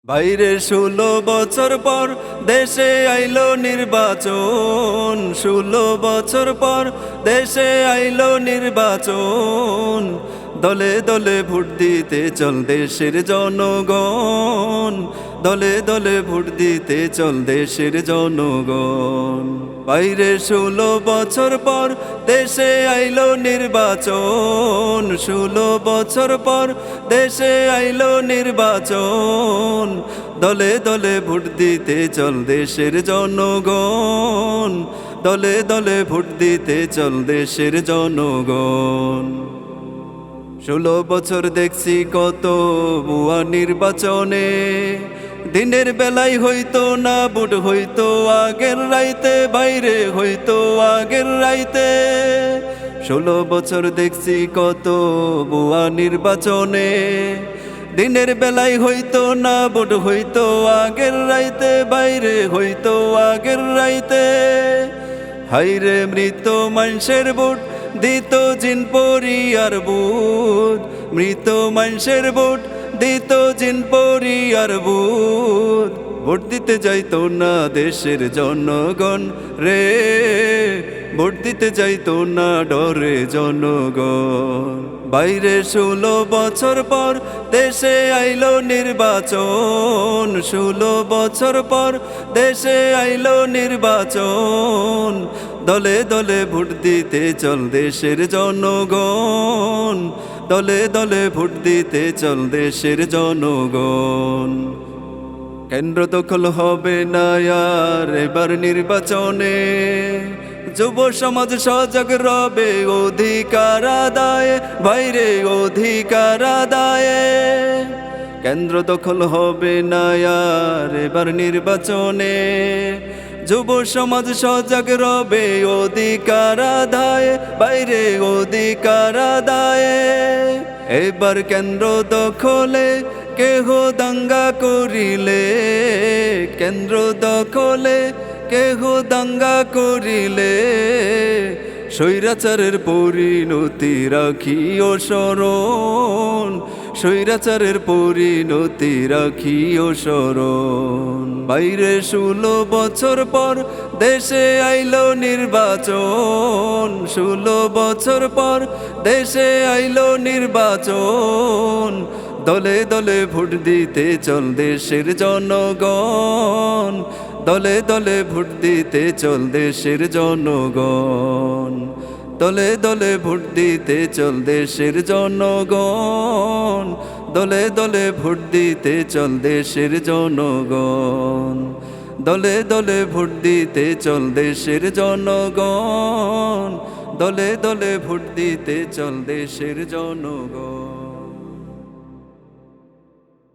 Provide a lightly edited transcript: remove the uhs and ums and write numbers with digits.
বাইরে 16 বছর পর দেশে আইলো নির্বাচন, 16 বছর পর দেশে আইলো নির্বাচন। দলে দলে ভোট দিতে চল দেশের জনগণ, দলে দলে ভোট দিতে চল দেশের জনগণ। বাইরে 16 বছর পর দেশে আইলো নির্বাচন, 16 বছর পর দেশে আইলো নির্বাচন। দলে দলে ভোট দিতে চল দেশের জনগণ, দলে দলে ভোট দিতে চল দেশের জনগণ। 16 বছর দেখছি কত ভুয়া নির্বাচনে, দিনের বেলায় হইতো না ভোট, হইতো আগের রাইতে, বাইরে হইতো আগের রাইতে। 16 বছর দেখছি কত ভুয়া নির্বাচনে, দিনের বেলায় হইতো না ভোট, হইতো আগের রাইতে, বাইরে হইতো আগের রাইতে। হাইরে মৃত মানুষের ভোট দিত জিন পরিয়ার বুধ, মৃত মানুষের ভোট দিত জিন পরিয়ার বুধ। ভোট দিতে যাইতো না দেশের জনগণ রে, ভোট দিতে যাইতো না ডরে জনগণ। বাইরে 16 বছর পর দেশে আইলো নির্বাচন, 16 বছর পর দেশে আইলো নির্বাচন। দলে দলে ভোট দিতে চল দেশের জনগণ, দলে দলে ভোট দিতে চল দেশের জনগণ। কেন্দ্র দখল হবে না আর এবার নির্বাচনে, যুব সমাজ সজাগ রবে অধিকার আদায়ে, বাইরে অধিকার আদায়ে। কেন্দ্র দখল হবে না আর এবার নির্বাচনে, যুব সমাজ সজাগ রবে অধিকার আদায়ে, বাইরে অধিকার আদায়ে। এবার কেন্দ্র দখলে কেহ দাঙ্গা করিলে, কেন্দ্র দখলে কেহ দাঙ্গা করিলে, স্বৈরাচারের পরিণতি রাখিও স্মরণ, স্বৈরাচারের পরিণতি রাখিও স্মরণ। বাইরে 16 বছর পর দেশে আইলো নির্বাচন, 16 বছর পর দেশে আইলো নির্বাচন। দলে দলে ভোট দিতে চল দেশের জনগণ, দলে দলে ভোট দিতে চল দেশের জনগণ, দলে দলে ভোট দিতে চল দেশের জনগণ, দলে দলে ভোট দিতে চল দেশের জনগণ, দলে দলে ভোট দিতে চল দেশের জনগণ, দলে দলে ভোট দিতে চল দেশের জনগণ।